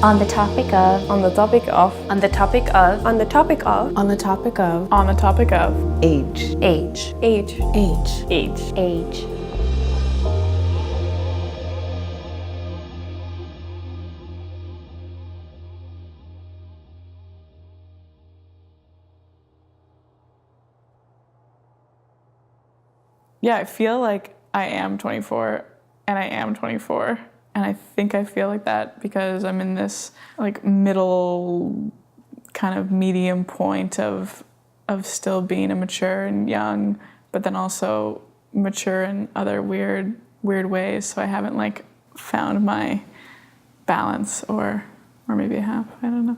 On the topic of. On the topic of. On the topic of. On the topic of. On the topic of. On the topic of. Age. Age. Age. Age. Age. Age. Yeah, I feel like I am 24 and I am 24. And I think I feel like that because I'm in this like middle kind of medium point of still being immature and young, but then also mature in other weird ways. So I haven't like found my balance or maybe I have, I don't know.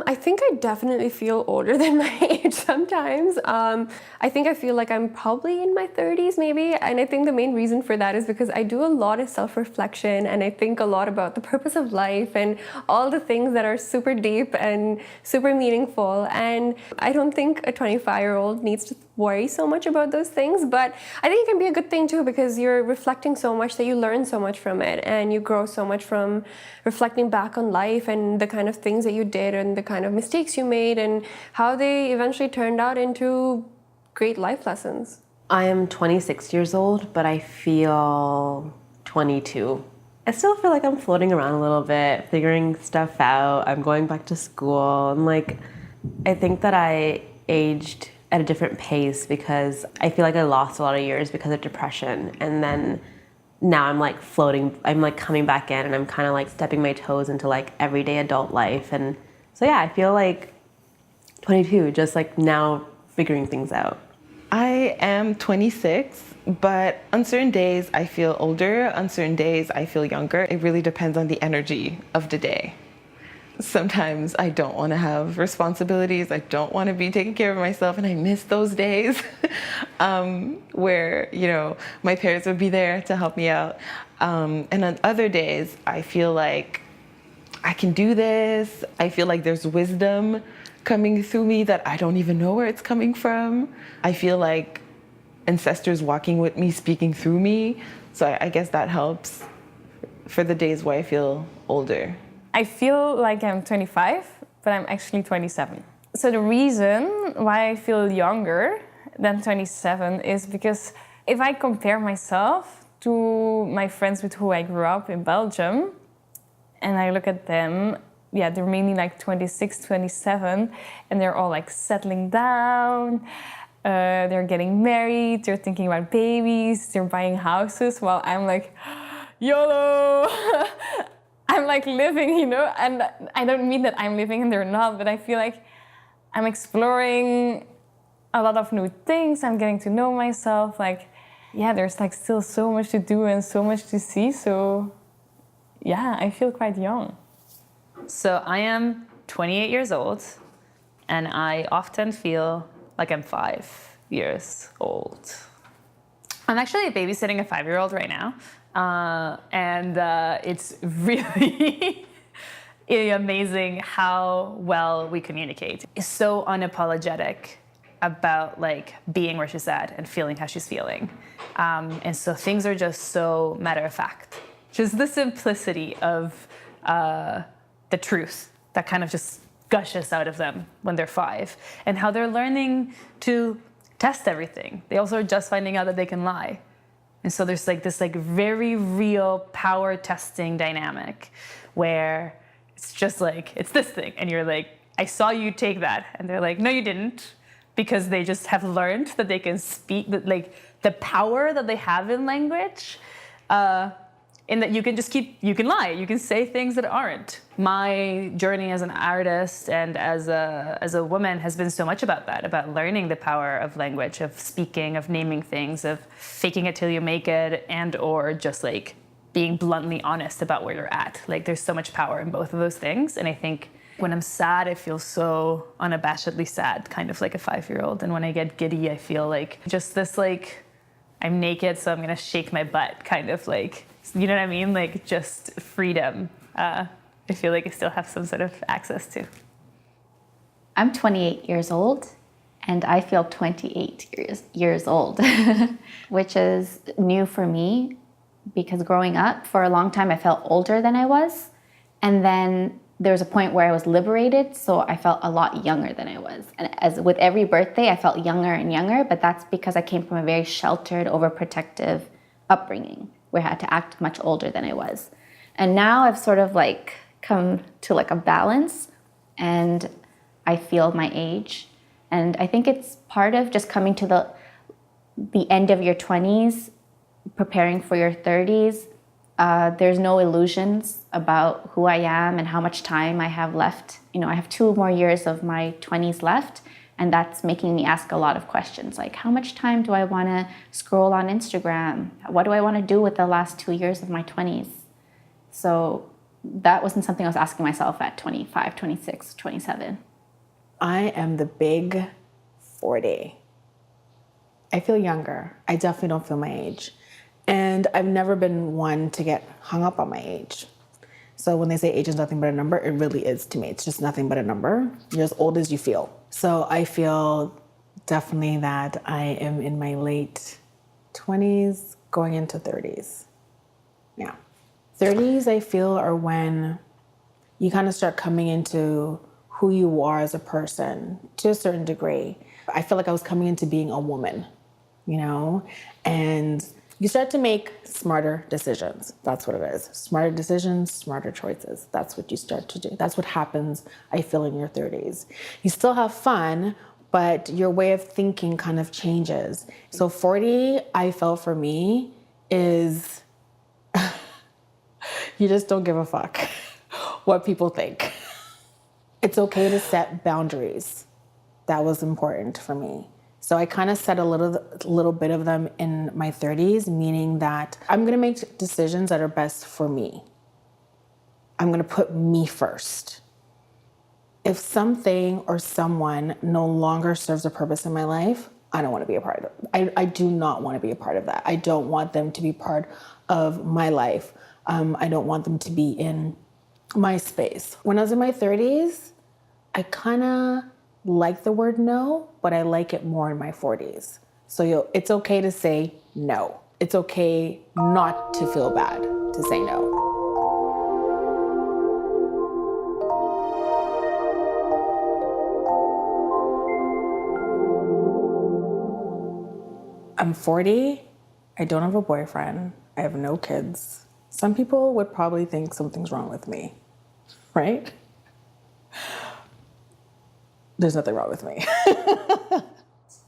I think I definitely feel older than my age sometimes. I think I feel like I'm probably in my 30s maybe, and I think the main reason for that is because I do a lot of self-reflection and I think a lot about the purpose of life and all the things that are super deep and super meaningful, and I don't think a 25-year-old needs to worry so much about those things, but I think it can be a good thing too because you're reflecting so much that you learn so much from it and you grow so much from reflecting back on life and the kind of things that you did and the kind of mistakes you made and how they eventually turned out into great life lessons. I am 26 years old, but I feel 22. I still feel like I'm floating around a little bit, figuring stuff out. I'm going back to school. And like, I think that I aged at a different pace because I feel like I lost a lot of years because of depression. And then now I'm like floating, I'm like coming back in and I'm kind of like stepping my toes into like everyday adult life. And so yeah, I feel like 22, just like now figuring things out. I am 26, but on certain days I feel older, on certain days I feel younger. It really depends on the energy of the day. Sometimes I don't want to have responsibilities, I don't want to be taking care of myself, and I miss those days where, you know, my parents would be there to help me out. And on other days, I feel like I can do this. I feel like there's wisdom coming through me that I don't even know where it's coming from. I feel like ancestors walking with me, speaking through me. So I guess that helps for the days where I feel older. I feel like I'm 25, but I'm actually 27. So the reason why I feel younger than 27 is because if I compare myself to my friends with who I grew up in Belgium, and I look at them, yeah, they're mainly like 26, 27, and they're all like settling down, they're getting married, they're thinking about babies, they're buying houses, while I'm like, YOLO! I'm like living, you know, and I don't mean that I'm living and they're not, but I feel like I'm exploring a lot of new things. I'm getting to know myself. Like, yeah, there's like still so much to do and so much to see. So yeah, I feel quite young. So I am 28 years old and I often feel like I'm 5 years old. I'm actually babysitting a 5-year-old right now. And it's really amazing how well we communicate. It's so unapologetic about like being where she's at and feeling how she's feeling. And so things are just so matter of fact. Just the simplicity of the truth that kind of just gushes out of them when they're 5 and how they're learning to test everything. They also are just finding out that they can lie. And so there's like this like very real power testing dynamic where it's just like, it's this thing. And you're like, I saw you take that. And they're like, no, you didn't. Because they just have learned that they can speak, that like the power that they have in language, in that you can just you can lie, you can say things that aren't. My journey as an artist and as a woman has been so much about that, about learning the power of language, of speaking, of naming things, of faking it till you make it, and or just like being bluntly honest about where you're at. Like there's so much power in both of those things. And I think when I'm sad, I feel so unabashedly sad, kind of like a 5-year-old. And when I get giddy, I feel like just this like, I'm naked, so I'm gonna shake my butt, kind of like, you know what I mean? Like just freedom. I feel like I still have some sort of access to. I'm 28 years old and I feel 28 years old, which is new for me. because growing up, for a long time, I felt older than I was. And then there was a point where I was liberated, so I felt a lot younger than I was. And as with every birthday, I felt younger and younger, but that's because I came from a very sheltered, overprotective upbringing where I had to act much older than I was. And now I've sort of like come to like a balance, and I feel my age. And I think it's part of just coming to the end of your 20s, preparing for your 30s. There's no illusions about who I am and how much time I have left. You know, I have 2 more years of my 20s left, and that's making me ask a lot of questions, like how much time do I want to scroll on Instagram? What do I want to do with the last 2 years of my 20s? So that wasn't something I was asking myself at 25, 26, 27. I am the big 40. I feel younger. I definitely don't feel my age. And I've never been one to get hung up on my age. So when they say age is nothing but a number, it really is to me. It's just nothing but a number. You're as old as you feel. So I feel definitely that I am in my late 20s, going into 30s. Yeah. 30s, I feel, are when you kind of start coming into who you are as a person to a certain degree. I feel like I was coming into being a woman, you know? And you start to make smarter decisions. That's what it is. Smarter decisions, smarter choices. That's what you start to do. That's what happens, I feel, in your 30s. You still have fun, but your way of thinking kind of changes. So 40, I felt for me, is you just don't give a fuck what people think. It's okay to set boundaries. That was important for me. So I kind of set a little bit of them in my 30s, meaning that I'm gonna make decisions that are best for me. I'm gonna put me first. If something or someone no longer serves a purpose in my life, I don't wanna be a part of it. I do not wanna be a part of that. I don't want them to be part of my life. I don't want them to be in my space. When I was in my 30s, I kind of like the word no, but I like it more in my 40s. So it's okay to say no. It's okay not to feel bad to say no. I'm 40. I don't have a boyfriend. I have no kids. Some people would probably think something's wrong with me, right? There's nothing wrong with me.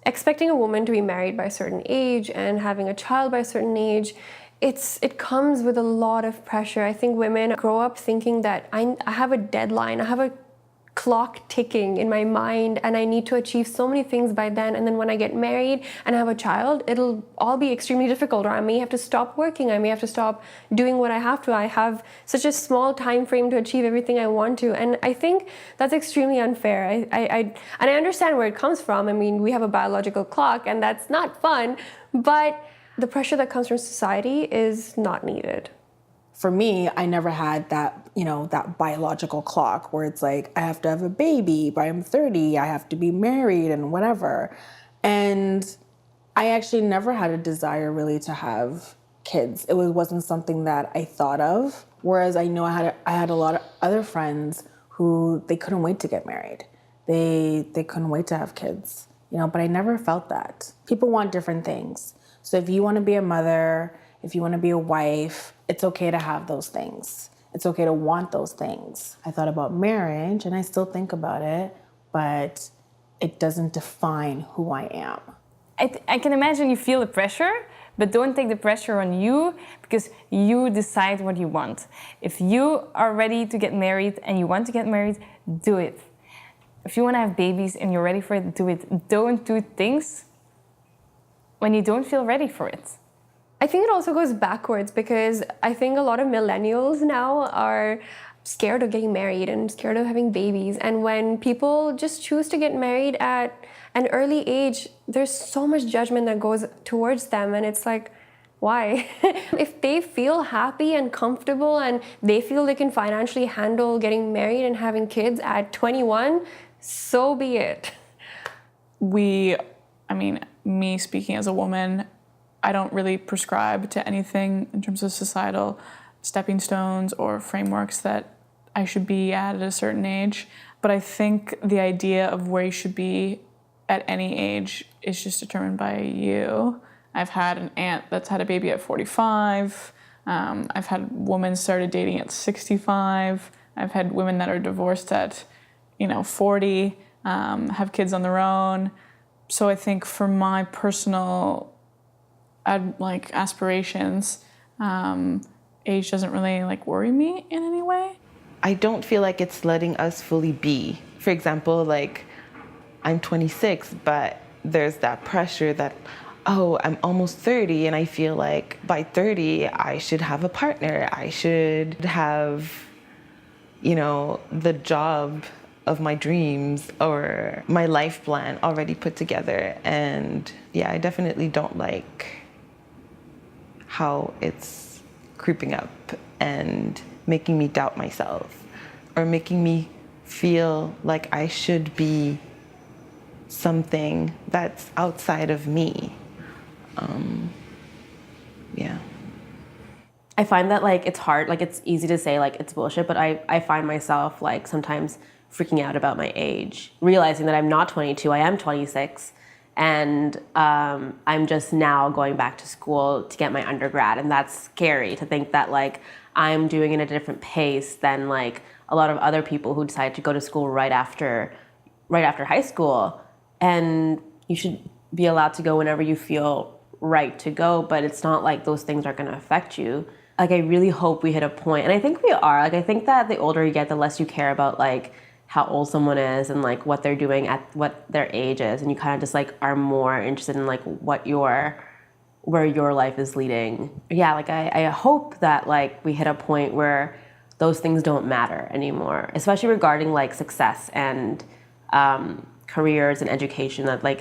Expecting a woman to be married by a certain age and having a child by a certain age, it comes with a lot of pressure. I think women grow up thinking that I have a deadline, I have a clock ticking in my mind, and I need to achieve so many things by then. And then when I get married and have a child, it'll all be extremely difficult, or I may have to stop working, I may have to stop doing what I have to. I have such a small time frame to achieve everything I want to. And I think that's extremely unfair. And I understand where it comes from. I mean, we have a biological clock, and that's not fun, but the pressure that comes from society is not needed. For me, I never had that, that biological clock where it's like, I have to have a baby by I'm 30, I have to be married and whatever. And I actually never had a desire really to have kids. It wasn't something that I thought of. Whereas I know I had a lot of other friends who they couldn't wait to get married. They couldn't wait to have kids, but I never felt that. People want different things. So if you want to be a mother, if you want to be a wife, it's okay to have those things. It's okay to want those things. I thought about marriage, and I still think about it, but it doesn't define who I am. I can imagine you feel the pressure, but don't take the pressure on you, because you decide what you want. If you are ready to get married and you want to get married, do it. If you want to have babies and you're ready for it, do it. Don't do things when you don't feel ready for it. I think it also goes backwards, because I think a lot of millennials now are scared of getting married and scared of having babies. And when people just choose to get married at an early age, there's so much judgment that goes towards them. And it's like, why? If they feel happy and comfortable and they feel they can financially handle getting married and having kids at 21, so be it. Me speaking as a woman, I don't really prescribe to anything in terms of societal stepping stones or frameworks that I should be at a certain age. But I think the idea of where you should be at any age is just determined by you. I've had an aunt that's had a baby at 45. I've had women started dating at 65. I've had women that are divorced at, 40, have kids on their own. So I think for my personal aspirations, age doesn't really worry me in any way. I don't feel like it's letting us fully be. For example, I'm 26, but there's that pressure that, oh, I'm almost 30, and I feel like by 30, I should have a partner. I should have, the job of my dreams or my life plan already put together. And yeah, I definitely don't like how it's creeping up and making me doubt myself or making me feel like I should be something that's outside of me. Yeah. I find that it's hard, it's easy to say it's bullshit, but I find myself sometimes freaking out about my age, realizing that I'm not 22, I am 26, and I'm just now going back to school to get my undergrad, and that's scary to think that I'm doing it at a different pace than a lot of other people who decide to go to school right after high school, and you should be allowed to go whenever you feel right to go, but it's not like those things are going to affect you. I really hope we hit a point, and I think we are. I think that the older you get, the less you care about how old someone is and what they're doing at what their age is, and you kind of just are more interested in where your life is leading. Yeah, I hope that we hit a point where those things don't matter anymore, especially regarding success and careers and education, that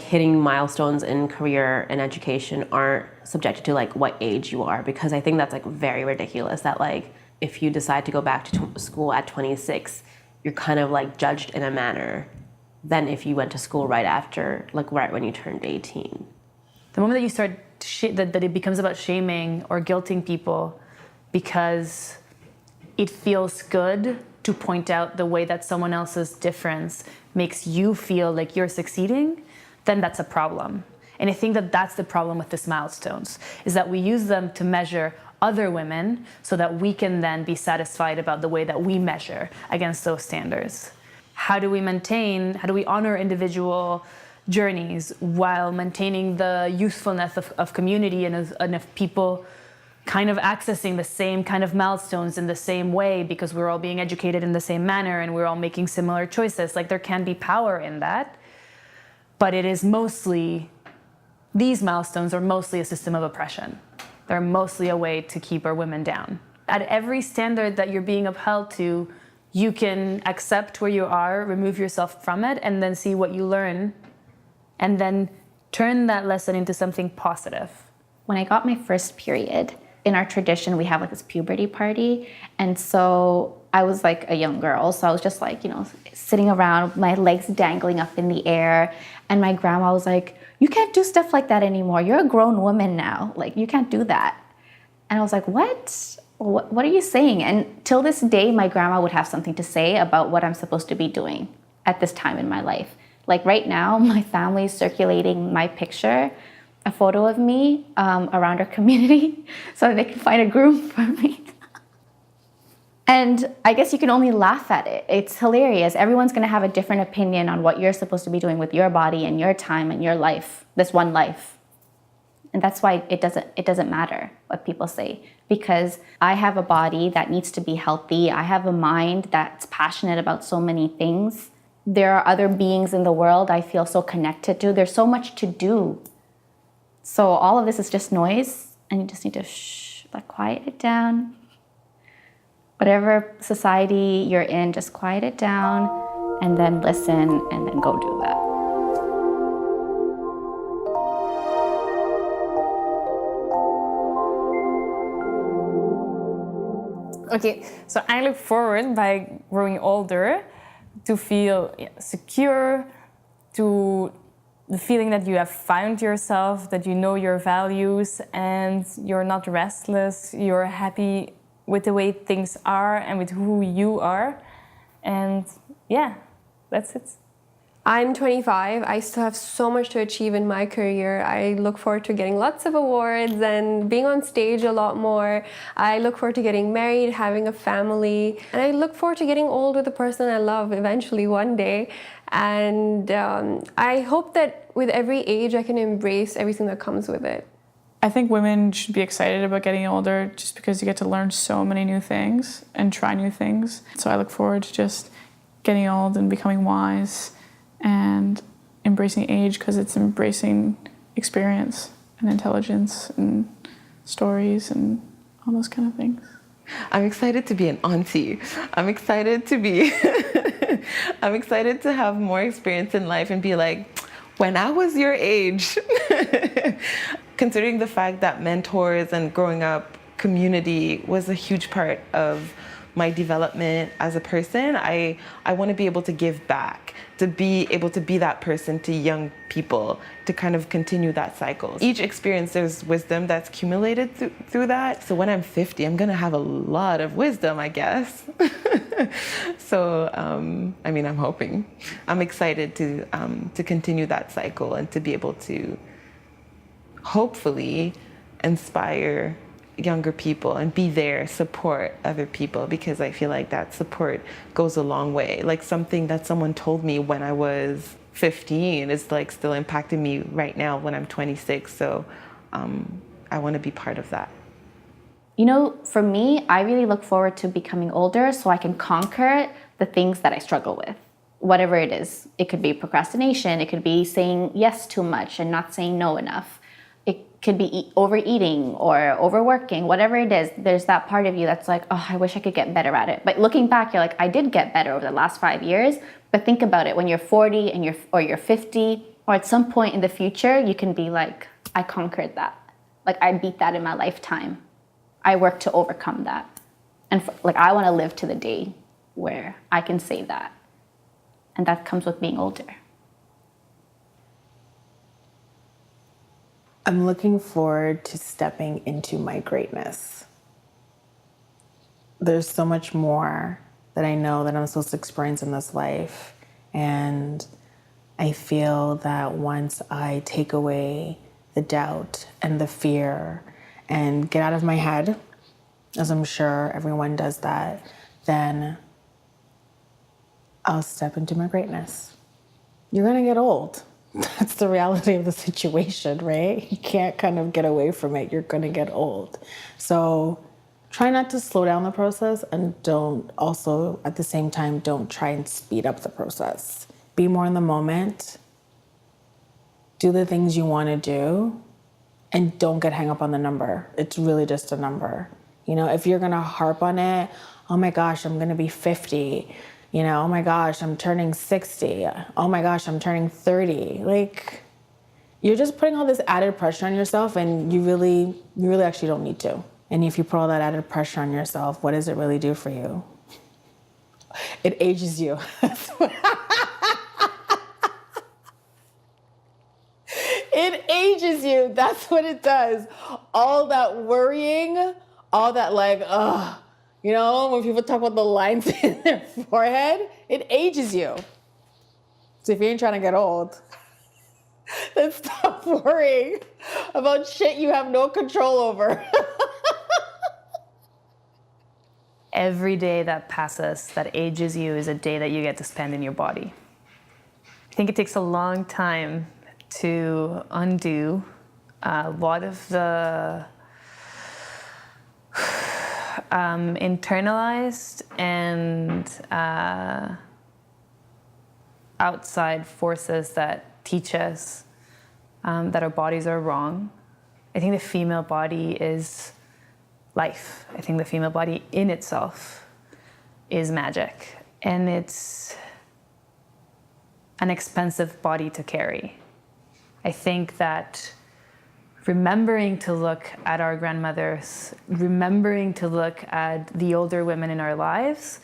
hitting milestones in career and education aren't subjected to what age you are, because I think that's very ridiculous that if you decide to go back to school at 26, you're kind of judged in a manner than if you went to school right after, right when you turned 18. The moment that you start that it becomes about shaming or guilting people because it feels good to point out the way that someone else's difference makes you feel like you're succeeding, then that's a problem. And I think that that's the problem with these milestones, is that we use them to measure other women so that we can then be satisfied about the way that we measure against those standards. How do we honor individual journeys while maintaining the usefulness of community and of people kind of accessing the same kind of milestones in the same way, because we're all being educated in the same manner and we're all making similar choices? There can be power in that, but these milestones are mostly a system of oppression. They're mostly a way to keep our women down. At every standard that you're being upheld to, you can accept where you are, remove yourself from it, and then see what you learn, and then turn that lesson into something positive. When I got my first period, in our tradition, we have this puberty party. And so I was a young girl. So I was just sitting around, my legs dangling up in the air. And my grandma was like, "You can't do stuff like that anymore. You're a grown woman now. You can't do that." And I was like, what? What are you saying? And till this day, my grandma would have something to say about what I'm supposed to be doing at this time in my life. Right now, my family is circulating my picture, a photo of me around our community so they can find a groom for me. And I guess you can only laugh at it. It's hilarious. Everyone's going to have a different opinion on what you're supposed to be doing with your body and your time and your life, this one life. And that's why it doesn't matter what people say, because I have a body that needs to be healthy. I have a mind that's passionate about so many things. There are other beings in the world I feel so connected to. There's so much to do. So all of this is just noise, and you just need to quiet it down. Whatever society you're in, just quiet it down and then listen and then go do that. Okay, so I look forward by growing older to feel secure, to the feeling that you have found yourself, that you know your values and you're not restless, you're happy with the way things are and with who you are. And yeah, that's it. I'm 25. I still have so much to achieve in my career. I look forward to getting lots of awards and being on stage a lot more. I look forward to getting married, having a family, and I look forward to getting old with the person I love eventually one day. And I hope that with every age I can embrace everything that comes with it. I think women should be excited about getting older just because you get to learn so many new things and try new things. So I look forward to just getting old and becoming wise and embracing age because it's embracing experience and intelligence and stories and all those kind of things. I'm excited to be an auntie. I'm excited to be, I'm excited to have more experience in life and be like, when I was your age. Considering the fact that mentors and growing up community was a huge part of my development as a person, I want to be able to give back, to be able to be that person to young people, to kind of continue that cycle. Each experience, there's wisdom that's accumulated through that. So when I'm 50, I'm going to have a lot of wisdom, I guess. So, I mean, I'm hoping. I'm excited to continue that cycle and to be able to hopefully inspire younger people and be there, support other people, because I feel like that support goes a long way. Like something that someone told me when I was 15 is like still impacting me right now when I'm 26. So I want to be part of that. You know, for me, I really look forward to becoming older so I can conquer the things that I struggle with. Whatever it is. It could be procrastination. It could be saying yes too much and not saying no enough. It could be overeating or overworking, whatever it is. There's that part of you that's like, oh, I wish I could get better at it. But looking back, you're like, I did get better over the last 5 years. But think about it, when you're 40 and you're 50, or at some point in the future, you can be like, I conquered that. Like I beat that in my lifetime. I worked to overcome that. And I want to live to the day where I can say that. And that comes with being older. I'm looking forward to stepping into my greatness. There's so much more that I know that I'm supposed to experience in this life. And I feel that once I take away the doubt and the fear and get out of my head, as I'm sure everyone does that, then I'll step into my greatness. You're gonna get old. That's the reality of the situation, right? You can't kind of get away from it. You're gonna get old. So try not to slow down the process, and don't also, at the same time, don't try and speed up the process. Be more in the moment. Do the things you wanna do, and don't get hung up on the number. It's really just a number. You know, if you're gonna harp on it, oh my gosh, I'm gonna be 50. You know, oh my gosh, I'm turning 60. Oh my gosh, I'm turning 30. Like, you're just putting all this added pressure on yourself, and you really actually don't need to. And if you put all that added pressure on yourself, what does it really do for you? It ages you. It ages you. That's what it does. All that worrying, all that like, ugh. You know, when people talk about the lines in their forehead, it ages you. So if you ain't trying to get old, then stop worrying about shit you have no control over. Every day that passes, that ages you, is a day that you get to spend in your body. I think it takes a long time to undo a lot of the internalized and outside forces that teach us that our bodies are wrong. I think the female body is life. I think the female body in itself is magic, and it's an expensive body to carry. I think that remembering to look at our grandmothers, remembering to look at the older women in our lives,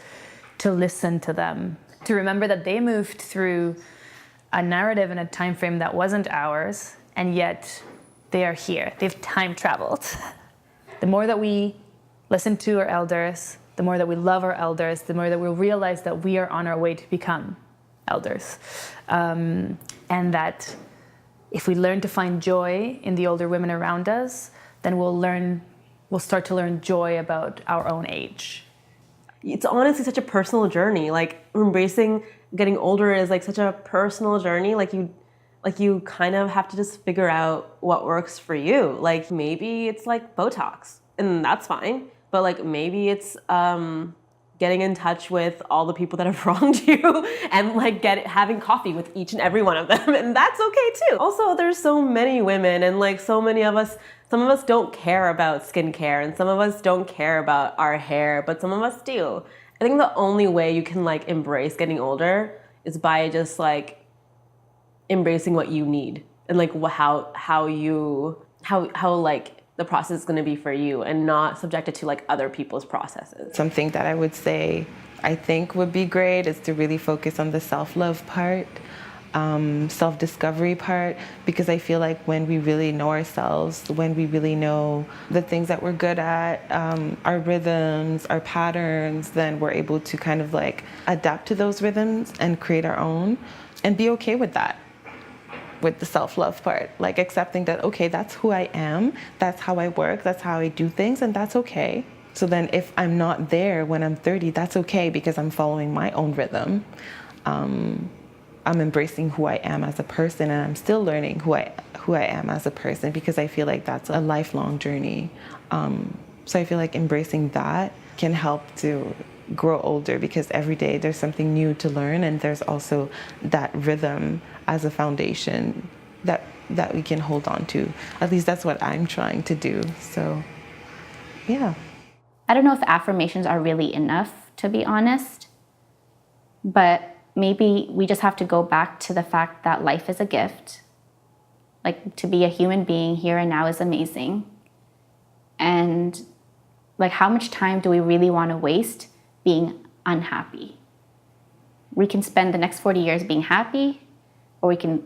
to listen to them, to remember that they moved through a narrative and a time frame that wasn't ours, and yet they are here. They've time traveled. The more that we listen to our elders, the more that we love our elders, the more that we'll realize that we are on our way to become elders. And that if we learn to find joy in the older women around us, then we'll start to learn joy about our own age. It's honestly such a personal journey. Like embracing getting older is like such a personal journey. Like you kind of have to just figure out what works for you. Like maybe it's like Botox, and that's fine. But like maybe it's getting in touch with all the people that have wronged you and like having coffee with each and every one of them, and that's okay too. Also, there's so many women, and like so many of us, some of us don't care about skincare, and some of us don't care about our hair, but some of us do. I think the only way you can like embrace getting older is by just like embracing what you need and like how like the process is going to be for you, and not subjected to like other people's processes. Something that I would say I think would be great is to really focus on the self-love part, self-discovery part, because I feel like when we really know ourselves, when we really know the things that we're good at, our rhythms, our patterns, then we're able to kind of like adapt to those rhythms and create our own and be okay with that. With the self-love part, like accepting that, okay, that's who I am, that's how I work, that's how I do things, and that's okay. So then if I'm not there when I'm 30, that's okay, because I'm following my own rhythm. I'm embracing who I am as a person, and I'm still learning who I am as a person, because I feel like that's a lifelong journey. So I feel like embracing that can help to grow older, because every day there's something new to learn, and there's also that rhythm as a foundation that we can hold on to. At least that's what I'm trying to do. So yeah. I don't know if affirmations are really enough, to be honest, but maybe we just have to go back to the fact that life is a gift. Like, to be a human being here and now is amazing. And like, how much time do we really want to waste being unhappy? We can spend the next 40 years being happy, or we can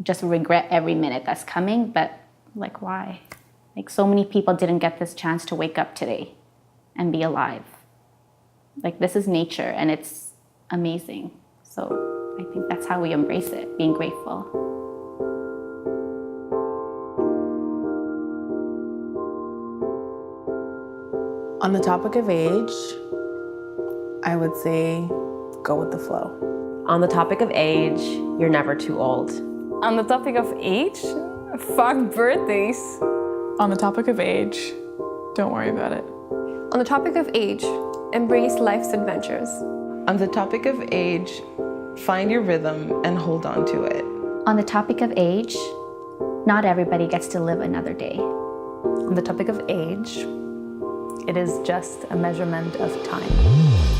just regret every minute that's coming, but like, why? Like, so many people didn't get this chance to wake up today and be alive. Like, this is nature, and it's amazing. So I think that's how we embrace it, being grateful. On the topic of age, I would say go with the flow. On the topic of age, you're never too old. On the topic of age, fuck birthdays. On the topic of age, don't worry about it. On the topic of age, embrace life's adventures. On the topic of age, find your rhythm and hold on to it. On the topic of age, not everybody gets to live another day. On the topic of age, it is just a measurement of time.